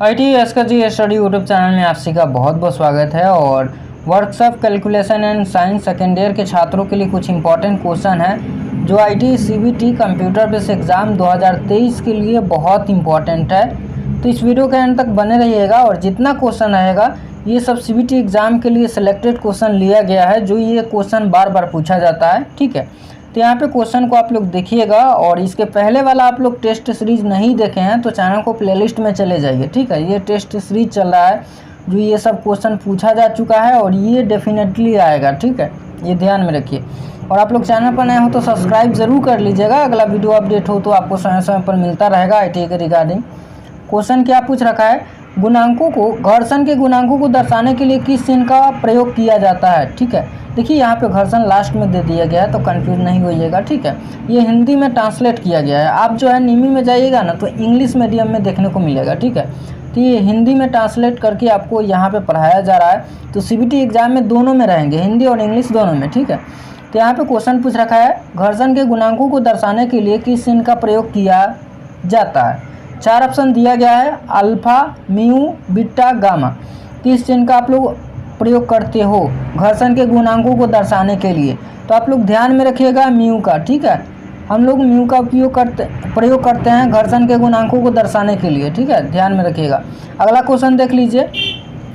ITS का जी study YouTube channel में आप सभी का बहुत बहुत स्वागत है। और workshop calculation and science second year के छात्रों के लिए कुछ इंपॉर्टेंट क्वेश्चन है जो IT CBT computer based exam 2023 के लिए बहुत इंपॉर्टेंट है। तो इस वीडियो के अंत तक बने रहिएगा और जितना क्वेश्चन रहेगा ये सब CBT एग्ज़ाम के लिए सिलेक्टेड क्वेश्चन लिया गया है, जो ये क्वेश्चन बार बार पूछा जाता है। ठीक है, तो यहाँ पे क्वेश्चन को आप लोग देखिएगा और इसके पहले वाला आप लोग टेस्ट सीरीज नहीं देखे हैं तो चैनल को प्लेलिस्ट में चले जाइए। ठीक है, ये टेस्ट सीरीज चल रहा है जो ये सब क्वेश्चन पूछा जा चुका है और ये डेफिनेटली आएगा। ठीक है, ये ध्यान में रखिए। और आप लोग चैनल पर नए हो तो सब्सक्राइब ज़रूर कर लीजिएगा, अगला वीडियो अपडेट हो तो आपको समय समय पर मिलता रहेगा IT के रिगार्डिंग। क्वेश्चन क्या पूछ रखा है, गुणांकों को घर्षण के गुणांकों को दर्शाने के लिए किस चिन्ह का प्रयोग किया जाता है। ठीक है, देखिए यहाँ पे घर्षण लास्ट में दे दिया गया है तो कंफ्यूज नहीं होइएगा। ठीक है, ये हिंदी में ट्रांसलेट किया गया है। आप जो है निमी में जाइएगा ना तो इंग्लिश मीडियम में देखने को मिलेगा। ठीक है, तो ये हिंदी में ट्रांसलेट करके आपको यहाँ पे पढ़ाया जा रहा है। तो CBT एग्जाम में दोनों में रहेंगे, हिंदी और इंग्लिश दोनों में। ठीक है, तो यहाँ पे क्वेश्चन पूछ रखा है, घर्षण के गुणांकों को दर्शाने के लिए किस चिन्ह का प्रयोग किया जाता है। 4 ऑप्शन दिया गया है, अल्फा, म्यू, बीटा, गामा। किस चिन्ह का आप लोग प्रयोग करते हो घर्षण के गुणांकों को दर्शाने के लिए, तो आप लोग ध्यान में रखिएगा म्यू का। ठीक है, हम लोग म्यू का प्रयोग करते हैं घर्षण के गुणांकों को दर्शाने के लिए। ठीक है, ध्यान में रखिएगा। अगला क्वेश्चन देख लीजिए,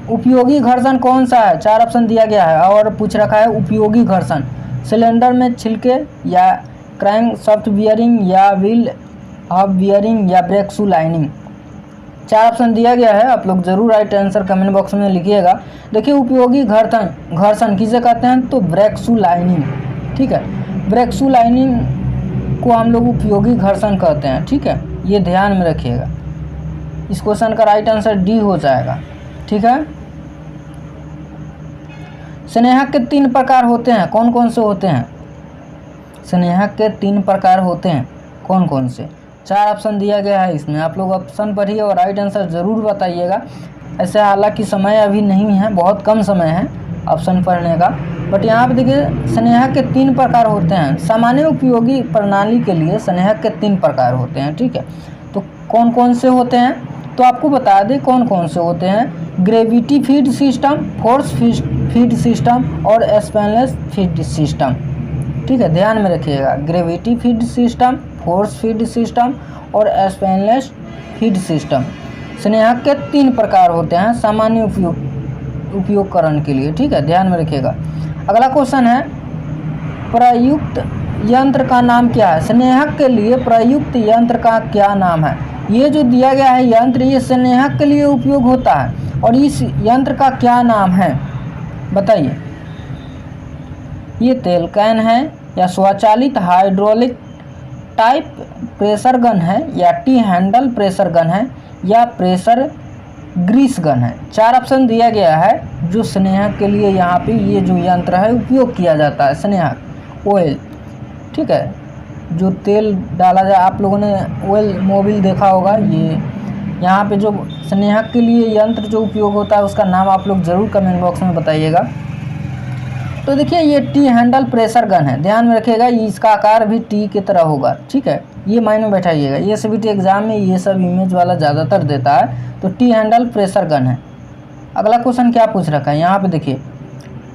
उपयोगी घर्षण कौन सा है। 4 ऑप्शन दिया गया है और पूछ रखा है उपयोगी घर्षण, सिलेंडर में छिलके या क्रैंक सॉफ्ट बियरिंग या व्हील हब बियरिंग या ब्रेक शू लाइनिंग। 4 ऑप्शन दिया गया है, आप लोग जरूर राइट आंसर कमेंट बॉक्स में लिखिएगा। देखिए उपयोगी घर्षण किसे कहते हैं तो ब्रेक शू लाइनिंग। ठीक है, ब्रेक शू लाइनिंग को हम लोग उपयोगी घर्षण कहते हैं। ठीक है, ये ध्यान में रखिएगा। इस क्वेश्चन का राइट आंसर डी हो जाएगा। ठीक है, स्नेहक के 3 प्रकार होते हैं, कौन कौन से होते हैं। स्नेहक के 3 प्रकार होते हैं, कौन कौन से। 4 ऑप्शन दिया गया है इसमें, आप लोग ऑप्शन पढ़िए और राइट आंसर ज़रूर बताइएगा। ऐसे हालांकि समय अभी नहीं है, बहुत कम समय है ऑप्शन पढ़ने का, बट यहाँ पे देखिए स्नेहक के 3 प्रकार होते हैं। सामान्य उपयोगी प्रणाली के लिए स्नेहक के 3 प्रकार होते हैं। ठीक है, तो कौन कौन से होते हैं तो आपको बता दें कौन कौन से होते हैं। Gravity feed system, force feed system और स्पेनलेस फीड सिस्टम। ठीक है, ध्यान में रखिएगा, gravity feed system, force feed system और स्पेनलेस फीड सिस्टम स्नेहक के 3 प्रकार होते हैं सामान्य उपयोगकरण के लिए। ठीक है, ध्यान में रखिएगा। अगला क्वेश्चन है, प्रयुक्त यंत्र का नाम क्या है। स्नेहक के लिए प्रयुक्त यंत्र का क्या नाम है। ये जो दिया गया है यंत्र, ये स्नेहक के लिए उपयोग होता है और इस यंत्र का क्या नाम है बताइए। ये तेल कैन है या स्वचालित हाइड्रोलिक टाइप प्रेशर गन है या टी हैंडल प्रेशर गन है या प्रेशर ग्रीस गन है। 4 ऑप्शन दिया गया है जो स्नेहक के लिए यहाँ पे ये जो यंत्र है उपयोग किया जाता है। स्नेहक ऑयल, ठीक है, जो तेल डाला जाए, आप लोगों ने ऑयल मोबिल देखा होगा। ये यहाँ पे जो स्नेहक के लिए यंत्र जो उपयोग होता है उसका नाम आप लोग ज़रूर कमेंट बॉक्स में बताइएगा। तो देखिए ये टी हैंडल प्रेशर गन है, ध्यान में रखिएगा, इसका आकार भी टी की तरह होगा। ठीक है, ये माइंड में बैठाइएगा, ये CBT एग्जाम में ये सब इमेज वाला ज़्यादातर देता है, तो टी हैंडल प्रेशर गन है। अगला क्वेश्चन क्या पूछ रखा है, यहाँ पे देखिए,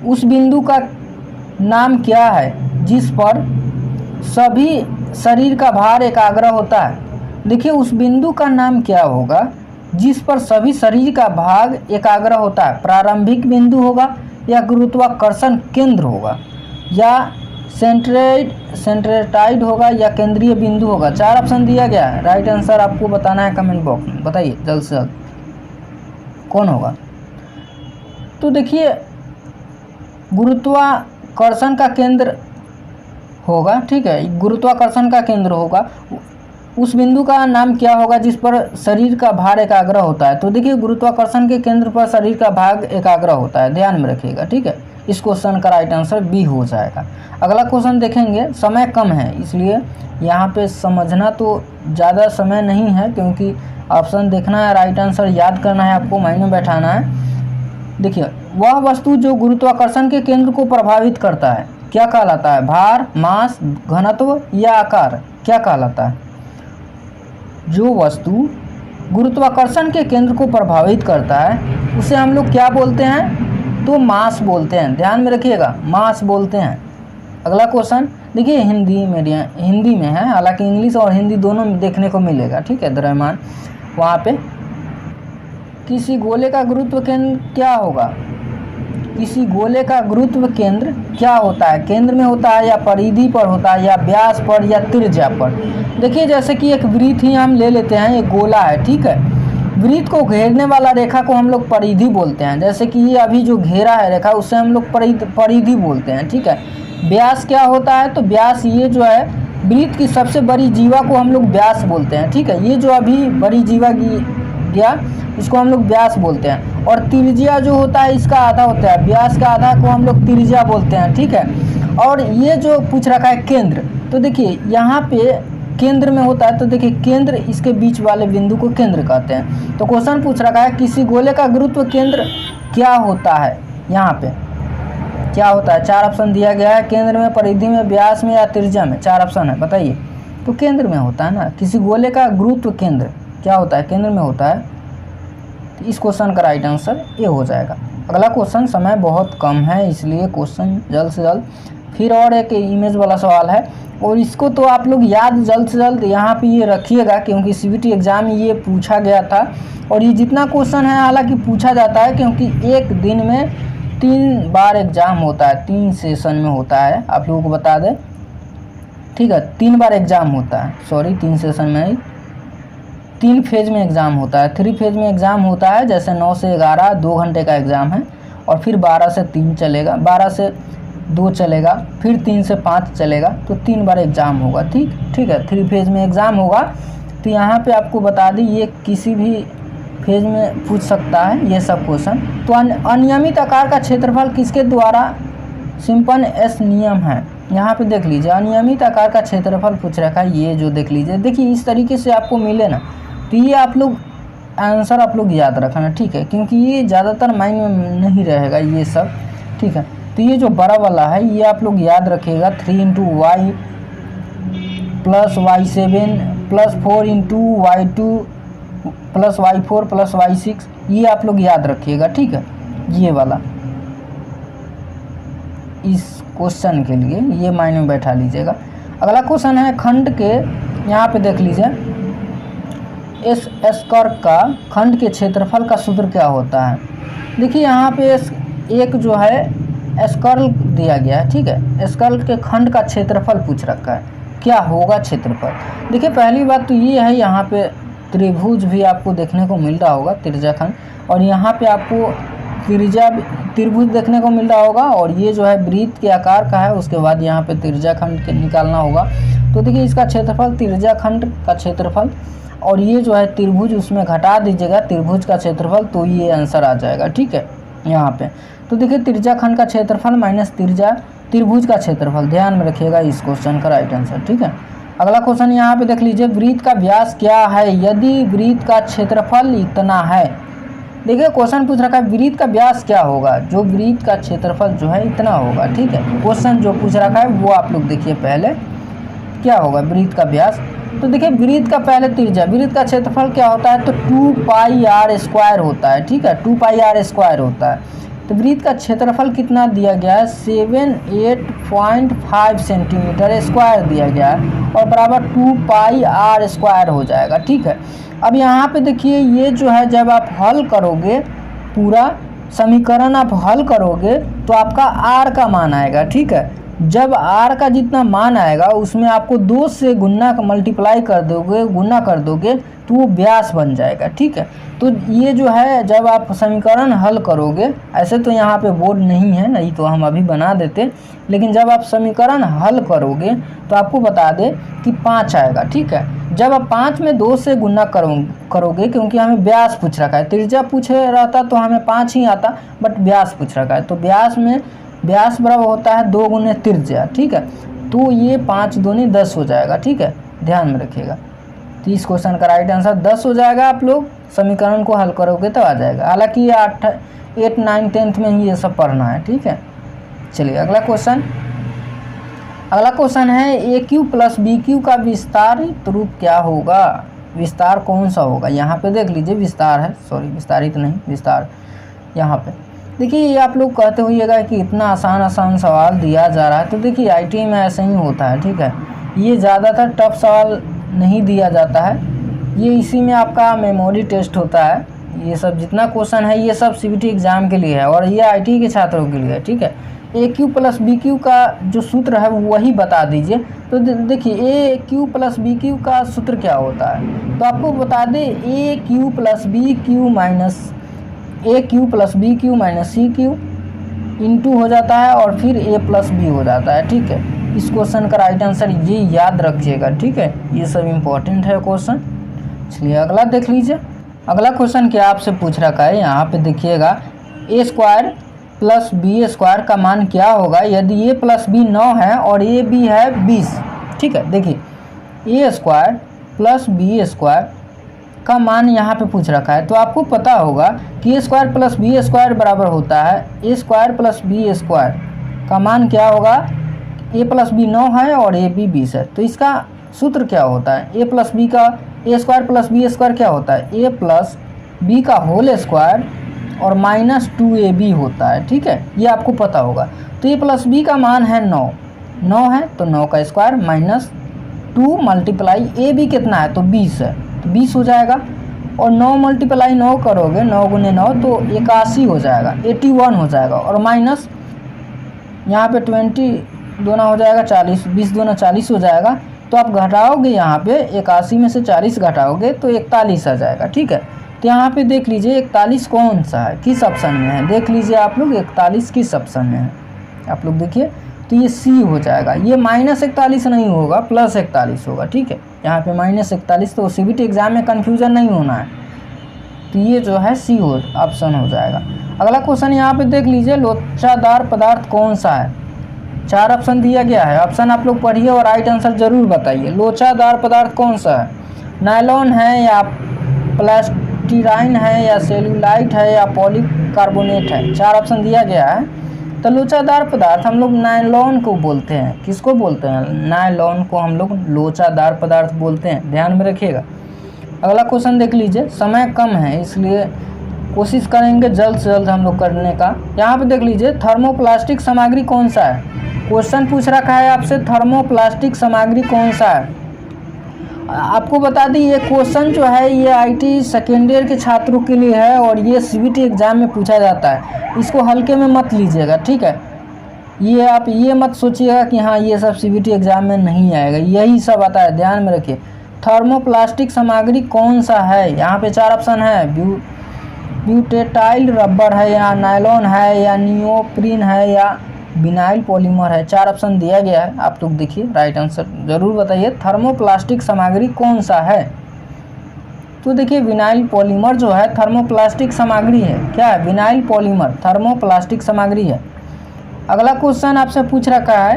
उस बिंदु का नाम क्या है जिस पर सभी शरीर का भार एकाग्र होता है। देखिए उस बिंदु का नाम क्या होगा जिस पर सभी शरीर का भाग एकाग्र होता है। प्रारंभिक बिंदु होगा या गुरुत्वाकर्षण केंद्र होगा या सेंट्रेटाइड होगा या केंद्रीय बिंदु होगा। 4 ऑप्शन दिया गया है, राइट आंसर आपको बताना है कमेंट बॉक्स में, बताइए जल्द से जल्द कौन होगा। तो देखिए गुरुत्वाकर्षण का केंद्र होगा। ठीक है, गुरुत्वाकर्षण का केंद्र होगा। उस बिंदु का नाम क्या होगा जिस पर शरीर का भार एकाग्र होता है। तो देखिए गुरुत्वाकर्षण के केंद्र पर शरीर का भाग एकाग्र होता है, ध्यान में रखिएगा। ठीक है, इस क्वेश्चन का राइट आंसर बी हो जाएगा। अगला क्वेश्चन देखेंगे, समय कम है इसलिए यहाँ पे समझना तो ज़्यादा समय नहीं है, क्योंकि ऑप्शन देखना है, राइट आंसर याद करना है, आपको माइंड में बैठाना है। देखिए वह वस्तु जो गुरुत्वाकर्षण के केंद्र को प्रभावित करता है क्या कहलाता है। भार, मास, घनत्व या आकार क्या कहलाता है। जो वस्तु गुरुत्वाकर्षण के केंद्र को प्रभावित करता है उसे हम लोग क्या बोलते हैं, तो मास बोलते हैं। ध्यान में रखिएगा, मास बोलते हैं। अगला क्वेश्चन देखिए, हिंदी में है, हालांकि इंग्लिश और हिंदी दोनों में देखने को मिलेगा, ठीक है। द्रव्यमान वहाँ पे किसी गोले का गुरुत्व केंद्र क्या होगा, किसी गोले का गुरुत्व केंद्र क्या होता है, केंद्र में होता है या परिधि पर होता है या व्यास पर या त्रिज्या पर। देखिए जैसे कि एक वृत्त ही हम ले लेते हैं, एक गोला है, ठीक है। वृत्त को घेरने वाला रेखा को हम लोग परिधि बोलते हैं। जैसे कि ये अभी जो घेरा है रेखा उससे हम लोग परिधि बोलते हैं, ठीक है। व्यास क्या होता है, तो व्यास ये जो है वृत्त की सबसे बड़ी जीवा को हम लोग व्यास बोलते हैं, ठीक है। ये जो अभी बड़ी जीवा गया इसको हम लोग व्यास बोलते हैं। और त्रिज्या जो होता है इसका आधा होता है, व्यास का आधा को हम लोग त्रिज्या बोलते हैं, ठीक है। और ये जो पूछ रखा है केंद्र, तो देखिए यहाँ पे केंद्र में होता है, तो देखिए केंद्र इसके बीच वाले बिंदु को केंद्र कहते हैं। तो क्वेश्चन पूछ रखा है किसी गोले का गुरुत्व केंद्र क्या होता है, यहाँ पे क्या होता है। 4 ऑप्शन दिया गया है, केंद्र में, परिधि में, व्यास में या त्रिज्या में। 4 ऑप्शन है, बताइए। तो केंद्र में होता है ना, किसी गोले का गुरुत्व केंद्र क्या होता है, केंद्र में होता है। तो इस क्वेश्चन का राइट आंसर ये हो जाएगा। अगला क्वेश्चन, समय बहुत कम है इसलिए क्वेश्चन जल्द से जल्द, फिर और एक इमेज वाला सवाल है और इसको तो आप लोग याद जल्द से जल्द यहाँ पे ये रखिएगा, क्योंकि सीबीटी एग्ज़ाम में ये पूछा गया था। और ये जितना क्वेश्चन है हालांकि पूछा जाता है, क्योंकि एक दिन में 3 बार एग्ज़ाम होता है, 3 सेशन में होता है, आप लोगों को बता दें, ठीक है। 3 बार एग्ज़ाम होता है, सॉरी 3 सेशन में ही, 3 फेज में एग्ज़ाम होता है। 3 फेज में एग्ज़ाम होता है, जैसे 9 से 11 2 घंटे का एग्ज़ाम है, और फिर 12 से 3 चलेगा, 12 से 2 चलेगा, फिर 3 से 5 चलेगा, तो 3 बार एग्ज़ाम होगा, ठीक है। 3 फेज में एग्ज़ाम होगा। तो यहाँ पे आपको बता दी, ये किसी भी फेज में पूछ सकता है ये सब क्वेश्चन। तो अनियमित आकार का क्षेत्रफल किसके द्वारा सिंपल एस नियम है, यहाँ पे देख लीजिए। अनियमित आकार का क्षेत्रफल पूछ रखा है, ये जो देख लीजिए, देखिए इस तरीके से आपको मिले ना, तो ये आप लोग आंसर आप लोग याद रखना, ठीक है, क्योंकि ये ज़्यादातर माइंड में नहीं रहेगा ये सब, ठीक है। तो ये जो बड़ा वाला है ये आप लोग याद रखिएगा, 3 × y + y7 + 4 × y2 + y4 + y6, ये आप लोग याद रखिएगा, ठीक है। ये वाला इस क्वेश्चन के लिए ये माइंड में बैठा लीजिएगा। अगला क्वेश्चन है खंड के, यहाँ पे देख लीजिए, इस स्कर्व का खंड के क्षेत्रफल का सूत्र क्या होता है। देखिए यहाँ पे एक जो है स्कर्व दिया गया है, ठीक है। स्कर्व के खंड का क्षेत्रफल पूछ रखा है, क्या होगा क्षेत्रफल। देखिए पहली बात तो ये है, यहाँ पे त्रिभुज भी आपको देखने को मिल रहा होगा, त्रिज्याखंड, और यहाँ पे आपको त्रिभुज देखने को मिल रहा होगा, और ये जो है वृत्त के आकार का है, उसके बाद यहाँ पे त्रिज्याखंड के निकालना होगा। तो देखिए इसका क्षेत्रफल, त्रिज्याखंड का क्षेत्रफल, और ये जो है त्रिभुज, उसमें घटा दीजिएगा त्रिभुज का क्षेत्रफल, तो ये आंसर आ जाएगा, ठीक है। यहाँ पे तो देखिए त्रिज्याखंड का क्षेत्रफल माइनस त्रिभुज का क्षेत्रफल, ध्यान में रखिएगा इस क्वेश्चन का राइट आंसर, ठीक है। अगला क्वेश्चन यहाँ पे देख लीजिए, वृत्त का व्यास क्या है यदि वृत्त का क्षेत्रफल इतना है। देखिए क्वेश्चन पूछ रखा है वृत्त का व्यास क्या होगा, जो वृत्त का क्षेत्रफल जो है इतना होगा, ठीक है। क्वेश्चन जो पूछ रखा है वो आप लोग देखिए पहले, क्या होगा वृत्त का व्यास। तो देखिए वृत्त का पहले त्रिज्या, वृत्त का क्षेत्रफल क्या होता है, तो 2πr² होता है, ठीक है, 2πr² होता है। तो वृत्त का क्षेत्रफल कितना दिया गया है, 78.5 सेंटीमीटर स्क्वायर दिया गया है, और बराबर 2πr² हो जाएगा, ठीक है। अब यहाँ पे देखिए ये जो है जब आप हल करोगे, पूरा समीकरण आप हल करोगे तो आपका r का मान आएगा, ठीक है। जब r का जितना मान आएगा उसमें आपको 2 से मल्टीप्लाई कर दोगे, गुना कर दोगे, तो वो व्यास बन जाएगा, ठीक है। तो ये जो है जब आप समीकरण हल करोगे, ऐसे तो यहाँ पे बोर्ड नहीं है, नहीं तो हम अभी बना देते, लेकिन जब आप समीकरण हल करोगे तो आपको बता दे कि 5 आएगा, ठीक है। जब आप 5 में 2 से गुना करोगे, क्योंकि हमें व्यास पूछ रखा है, त्रिज्या पूछे रहता तो हमें 5 ही आता, बट व्यास पूछ रखा है, तो व्यास बराबर होता है 2 गुने त्रिज्या, ठीक है। तो ये 5 दूनी 10 हो जाएगा, ठीक है, ध्यान में रखिएगा। तो इस क्वेश्चन का राइट आंसर 10 हो जाएगा। आप लोग समीकरण को हल करोगे तो आ जाएगा, हालांकि ये 8, 9, 10 में ही ये सब पढ़ना है, ठीक है। चलिए अगला क्वेश्चन है AQ + BQ का विस्तारित रूप क्या होगा। विस्तार कौन सा होगा। यहाँ पे देख लीजिए विस्तार है, सॉरी विस्तारित नहीं विस्तार। यहाँ पे देखिए ये आप लोग कहते होइएगा कि इतना आसान सवाल दिया जा रहा है, तो देखिए आईटी में ऐसे ही होता है, ठीक है। ये ज़्यादातर टफ सवाल नहीं दिया जाता है, ये इसी में आपका मेमोरी टेस्ट होता है। ये सब जितना क्वेश्चन है ये सब सीबीटी एग्ज़ाम के लिए है और ये आईटी के छात्रों के लिए है, ठीक है। A cube plus b cube का जो सूत्र है वही बता दीजिए। तो देखिए a cube plus b cube का सूत्र क्या होता है, तो आपको बता दें a cube plus b cube minus c cube into हो जाता है और फिर ए प्लस बी हो जाता है, ठीक है। इस क्वेश्चन का राइट आंसर ये याद रखिएगा, ठीक है। ये सब इम्पोर्टेंट है क्वेश्चन। चलिए अगला देख लीजिए। अगला क्वेश्चन क्या आपसे पूछ रखा है, यहाँ पे देखिएगा ए स्क्वायर प्लस बी स्क्वायर का मान क्या होगा यदि ए प्लस बी 9 है और ए बी है 20, ठीक है। देखिए ए स्क्वायर प्लस बी स्क्वायर का मान यहाँ पे पूछ रखा है, तो आपको पता होगा कि ए स्क्वायर प्लस बी स्क्वायर बराबर होता है ए स्क्वायर प्लस बी स्क्वायर का मान क्या होगा, ए प्लस बी 9 है और ए बी 20 है, तो इसका सूत्र क्या होता है, ए प्लस बी का ए स्क्वायर प्लस बी स्क्वायर क्या होता है, ए प्लस बी का होल स्क्वायर और माइनस 2ab होता है, ठीक है। ये आपको पता होगा। तो ए प्लस बी का मान है 9 है तो 9 का square minus 2 multiply A B कितना है तो 20 है, तो 20 हो जाएगा। और 9 मल्टीप्लाई 9 करोगे, 9 गुने 9 तो 81 हो जाएगा, 81 हो जाएगा। और माइनस यहाँ पे 20 दूना हो जाएगा 40, 20 दूना 40 हो जाएगा। तो आप घटाओगे यहाँ पे 81 में से 40 घटाओगे तो 41 आ जाएगा, ठीक है। तो यहाँ पे देख लीजिए 41 कौन सा है, किस ऑप्शन में है, देख लीजिए आप लोग 41 किस ऑप्शन में है, आप लोग देखिए। तो ये सी हो जाएगा, ये -41 नहीं होगा +41 होगा, ठीक है। यहाँ पे -41, तो सीबीटी एग्जाम में कन्फ्यूजन नहीं होना है, तो ये जो है सी ऑप्शन हो जाएगा। अगला क्वेश्चन यहाँ पे देख लीजिए, लोचदार पदार्थ कौन सा है। 4 ऑप्शन दिया गया है, ऑप्शन आप लोग पढ़िए और राइट आंसर जरूर बताइए। लोचदार पदार्थ कौन सा है, नायलॉन है या प्लास्टिराइन है या सेलुलाइट है या पॉलीकार्बोनेट है। 4 ऑप्शन दिया गया है। तो लोचदार पदार्थ हम लोग नायलॉन को बोलते हैं, किसको बोलते हैं, नायलॉन को हम लोग लोचदार पदार्थ बोलते हैं, ध्यान में रखिएगा। अगला क्वेश्चन देख लीजिए, समय कम है इसलिए कोशिश करेंगे जल्द से जल्द हम लोग करने का। यहाँ पे देख लीजिए, थर्मोप्लास्टिक सामग्री कौन सा है। क्वेश्चन पूछ रखा है आपसे थर्मोप्लास्टिक सामग्री कौन सा है। आपको बता दें ये क्वेश्चन जो है ये आईटी सेकेंड ईयर के छात्रों के लिए है और ये सीबीटी एग्ज़ाम में पूछा जाता है, इसको हल्के में मत लीजिएगा, ठीक है। ये आप ये मत सोचिएगा कि हाँ ये सब सीबीटी एग्ज़ाम में नहीं आएगा, यही सब आता है, ध्यान में रखिए। थर्मोप्लास्टिक सामग्री कौन सा है, यहाँ पे 4 ऑप्शन है, ब्यूटेटाइल रबर है या नायलॉन है या नियोप्रीन है या विनाइल पॉलीमर है। 4 ऑप्शन दिया गया है, आप लोग देखिए राइट आंसर ज़रूर बताइए। थर्मोप्लास्टिक सामग्री कौन सा है, तो देखिए विनाइल पॉलीमर जो है थर्मोप्लास्टिक सामग्री है, क्या है, विनाइल पॉलीमर थर्मोप्लास्टिक सामग्री है। अगला क्वेश्चन आपसे पूछ रखा है,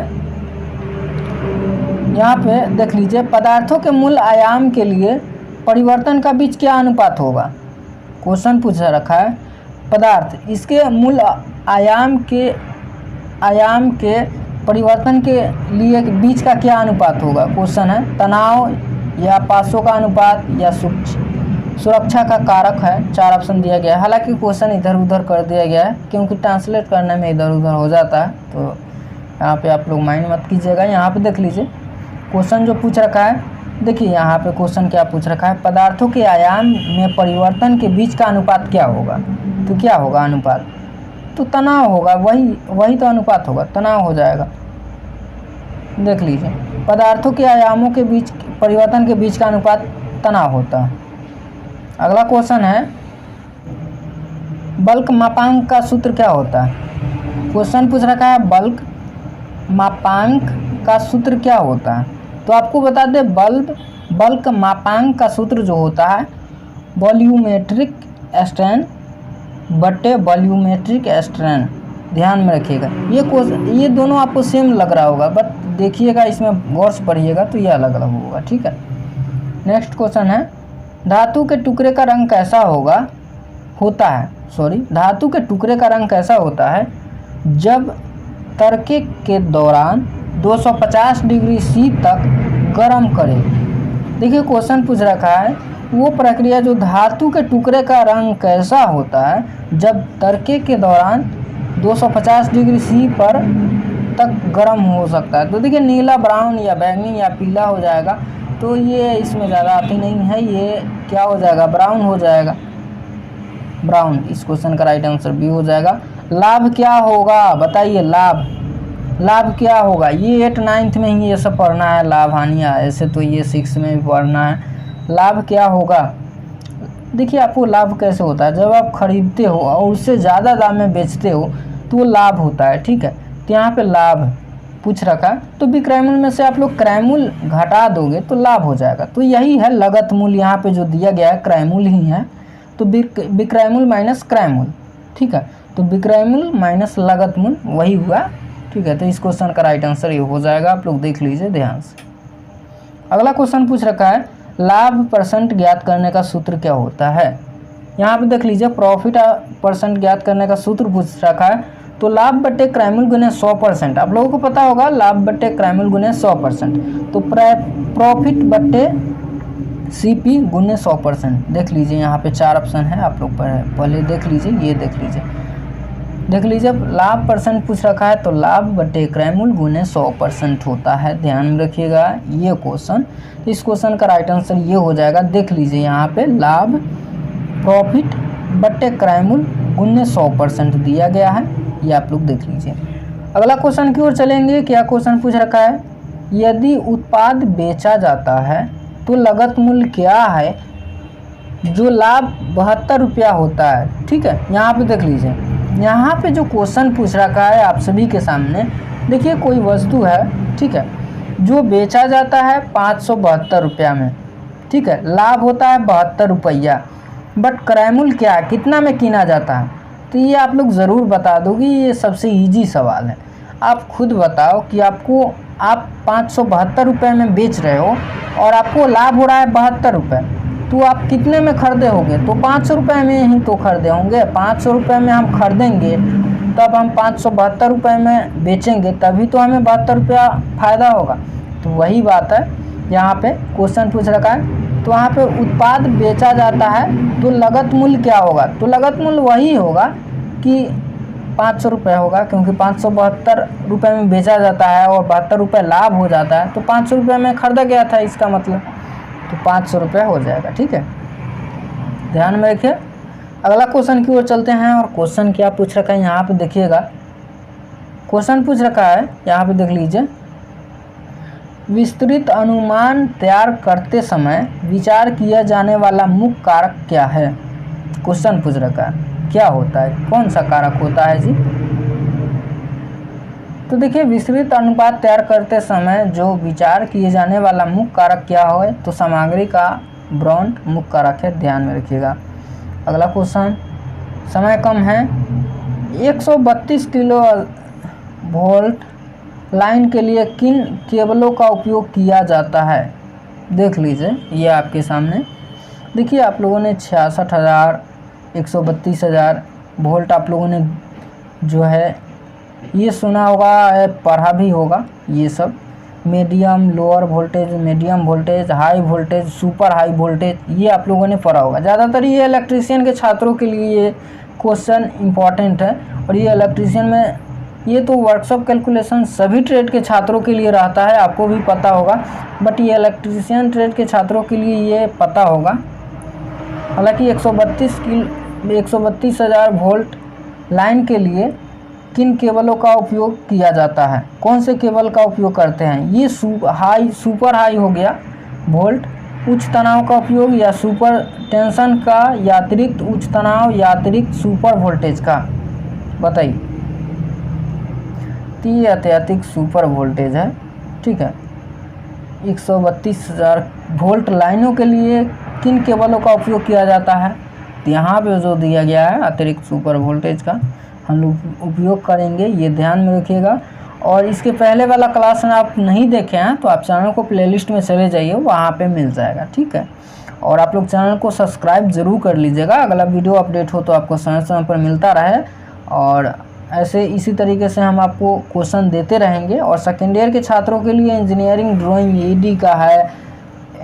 यहाँ पे देख लीजिए, पदार्थों के मूल आयाम के लिए परिवर्तन का बीच क्या अनुपात होगा। क्वेश्चन पूछ रखा है पदार्थ, इसके मूल आयाम के परिवर्तन के लिए बीच का क्या अनुपात होगा। क्वेश्चन है तनाव या पासों का अनुपात या सुरक्षा का कारक है। 4 ऑप्शन दिया गया है, हालांकि क्वेश्चन इधर उधर कर दिया गया है क्योंकि ट्रांसलेट करने में इधर उधर हो जाता है, तो यहाँ पे आप लोग माइंड मत कीजिएगा। यहाँ पे देख लीजिए क्वेश्चन जो पूछ रखा है, देखिए यहाँ पे क्वेश्चन क्या पूछ रखा है, पदार्थों के आयाम में परिवर्तन के बीच का अनुपात क्या होगा। तो क्या होगा अनुपात, तो तनाव होगा, वही तो अनुपात होगा, तनाव हो जाएगा। देख लीजिए, पदार्थों के आयामों के बीच परिवर्तन के बीच का अनुपात तनाव होता है। अगला क्वेश्चन है, बल्क मापांक का सूत्र क्या होता है। क्वेश्चन पूछ रखा है बल्क मापांक का सूत्र क्या होता है, तो आपको बता दें बल्क मापांक का सूत्र जो होता है वॉल्यूमेट्रिक स्ट्रेन बटे वॉल्यूमेट्रिक स्ट्रेन, ध्यान में रखिएगा। ये दोनों आपको सेम लग रहा होगा, बट देखिएगा इसमें गौर से पढ़िएगा तो ये अलग अलग होगा, ठीक है। नेक्स्ट क्वेश्चन है, धातु के टुकड़े का रंग कैसा धातु के टुकड़े का रंग कैसा होता है जब तड़के के दौरान 250 डिग्री सी तक गर्म करें। देखिए क्वेश्चन पूछ रखा है वो प्रक्रिया जो धातु के टुकड़े का रंग कैसा होता है जब तड़के के दौरान 250 डिग्री सी पर तक गर्म हो सकता है। तो देखिए नीला, ब्राउन या बैंगनी या पीला हो जाएगा, तो ये इसमें ज़्यादा आती नहीं है, ये क्या हो जाएगा, ब्राउन हो जाएगा, ब्राउन। इस क्वेश्चन का राइट आंसर बी हो जाएगा। लाभ क्या होगा बताइए, लाभ क्या होगा। ये 8 9th में ही ये सब पढ़ना है, लाभ हानियाँ, ऐसे तो ये 6 में भी पढ़ना है। लाभ क्या होगा, देखिए आपको लाभ कैसे होता है, जब आप खरीदते हो और उससे ज़्यादा दाम में बेचते हो तो वो लाभ होता है, ठीक है। तो यहाँ पे लाभ पूछ रखा है, तो विक्रयमूल्य में से आप लोग क्रयमूल्य घटा दोगे तो लाभ हो जाएगा। तो यही है लगत मूल्य, यहाँ पे जो दिया गया है क्रयमूल्य ही है, तो विक्रयमूल्य माइनस क्रयमूल्य, ठीक है। तो विक्रयमूल्य माइनस लगत मूल्य वही हुआ, ठीक है। तो इस क्वेश्चन का राइट आंसर ये हो जाएगा, आप लोग देख लीजिए ध्यान से। अगला क्वेश्चन पूछ रखा है लाभ परसेंट ज्ञात करने का सूत्र क्या होता है। यहाँ पे देख लीजिए प्रॉफिट परसेंट ज्ञात करने का सूत्र पूछ रखा है, तो लाभ बटे क्रयमूल्य गुने 100%। आप लोगों को पता होगा लाभ बटे क्रयमूल्य गुने 100%, तो प्रॉफिट बटे सीपी गुने 100%। देख लीजिए यहाँ पे 4 ऑप्शन है, आप लोग पहले देख लीजिए, ये देख लीजिए लाभ परसेंट पूछ रखा है, तो लाभ बटे क्रयमूल्य गुने 100% होता है, ध्यान में रखिएगा ये क्वेश्चन। इस क्वेश्चन का राइट आंसर ये हो जाएगा, देख लीजिए यहाँ पे लाभ प्रॉफिट बटे क्रयमूल्य गुने 100% दिया गया है, ये आप लोग देख लीजिए। अगला क्वेश्चन की ओर चलेंगे। क्या क्वेश्चन पूछ रखा है, यदि उत्पाद बेचा जाता है तो लगत मूल्य क्या है जो लाभ 72 रुपया होता है, ठीक है। यहाँ पे देख लीजिए, यहाँ पे जो क्वेश्चन पूछ रखा है आप सभी के सामने, देखिए कोई वस्तु है, ठीक है, जो बेचा जाता है 572 रुपया में, ठीक है, लाभ होता है 72 रुपया, बट क्रयमूल्य क्या है, कितना में किना जाता है। तो ये आप लोग ज़रूर बता दोगे, ये सबसे इजी सवाल है। आप खुद बताओ कि आप 572 रुपये में बेच रहे हो और आपको लाभ हो रहा है 72 रुपये, तो आप कितने में खरीदे होंगे, तो 500 रुपये में ही तो खरीदे होंगे। 500 रुपये में हम खरीदेंगे तब हम 572 रुपये में बेचेंगे, तभी तो हमें 72 रुपया फ़ायदा होगा। तो वही बात है, यहाँ पे क्वेश्चन पूछ रखा है, तो वहाँ पे उत्पाद बेचा जाता है तो लगत मूल्य क्या होगा, तो लगत मूल्य वही होगा कि 500 रुपये होगा, क्योंकि 572 रुपये में बेचा जाता है और 72 रुपये लाभ हो जाता है, तो 500 रुपये में खरीदा गया था, इसका मतलब तो 500 रुपये हो जाएगा, ठीक है, ध्यान में रखिए। अगला क्वेश्चन की ओर चलते हैं, और क्वेश्चन क्या पूछ रखा है यहाँ पे देखिएगा। क्वेश्चन पूछ रखा है, यहाँ पे देख लीजिए, विस्तृत अनुमान तैयार करते समय विचार किया जाने वाला मुख्य कारक क्या है। क्वेश्चन पूछ रखा है क्या होता है, कौन सा कारक होता है जी। तो देखिए विस्तृत अनुपात तैयार करते समय जो विचार किए जाने वाला मुख्य कारक क्या है, तो सामग्री का ब्रॉन्ड मुख्य कारक है, ध्यान में रखिएगा। अगला क्वेश्चन, समय कम है, 132 किलो वोल्ट लाइन के लिए किन केबलों का उपयोग किया जाता है। देख लीजिए ये आपके सामने, देखिए आप लोगों ने 66,000 132,000 वोल्ट आप लोगों ने जो है ये सुना होगा, पढ़ा भी होगा। ये सब medium lower voltage, medium voltage, high voltage, super high voltage, ये आप लोगों ने पढ़ा होगा। ज़्यादातर ये इलेक्ट्रीशियन के छात्रों के लिए ये क्वेश्चन इम्पॉर्टेंट है, और ये इलेक्ट्रीशियन में ये तो वर्कशॉप कैलकुलेशन सभी ट्रेड के छात्रों के लिए रहता है, आपको भी पता होगा, बट ये इलेक्ट्रीशियन ट्रेड के छात्रों के लिए ये पता होगा। हालांकि 132,000 वोल्ट लाइन के लिए किन केबलों का उपयोग किया जाता है, कौन से केबल का उपयोग करते हैं। ये सुपर हाई हो गया वोल्ट, उच्च तनाव का उपयोग, या सुपर टेंशन का, या अतिरिक्त उच्च तनाव, या अतिरिक्त सुपर वोल्टेज का, बताइए। तो ये अत्यधिक सुपर वोल्टेज है, ठीक है। 132,000 वोल्ट लाइनों के लिए किन केबलों का उपयोग किया जाता है, तो यहाँ पे जो दिया गया है अतिरिक्त सुपर वोल्टेज का हम लोग उपयोग करेंगे, ये ध्यान में रखिएगा। और इसके पहले वाला क्लास में आप नहीं देखे हैं तो आप चैनल को प्लेलिस्ट में चले जाइए, वहाँ पे मिल जाएगा, ठीक है। और आप लोग चैनल को सब्सक्राइब ज़रूर कर लीजिएगा, अगला वीडियो अपडेट हो तो आपको समय समय पर मिलता रहे। और ऐसे इसी तरीके से हम आपको क्वेश्चन देते रहेंगे। और सेकेंड ईयर के छात्रों के लिए इंजीनियरिंग ड्राइंग ED का है,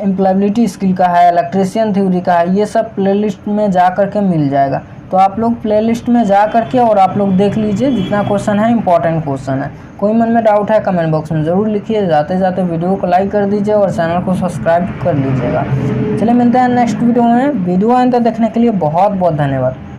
एम्प्लॉयबिलिटी स्किल का है, इलेक्ट्रीशियन थ्योरी का है, ये सब प्लेलिस्ट में जा कर के मिल जाएगा। तो आप लोग प्लेलिस्ट में जा करके और आप लोग देख लीजिए, जितना क्वेश्चन है इंपॉर्टेंट क्वेश्चन है। कोई मन में डाउट है कमेंट बॉक्स में ज़रूर लिखिए। जाते जाते वीडियो को लाइक कर दीजिए और चैनल को सब्सक्राइब कर लीजिएगा। चलिए मिलते हैं नेक्स्ट वीडियो में। वीडियो अंत तक देखने के लिए बहुत बहुत धन्यवाद।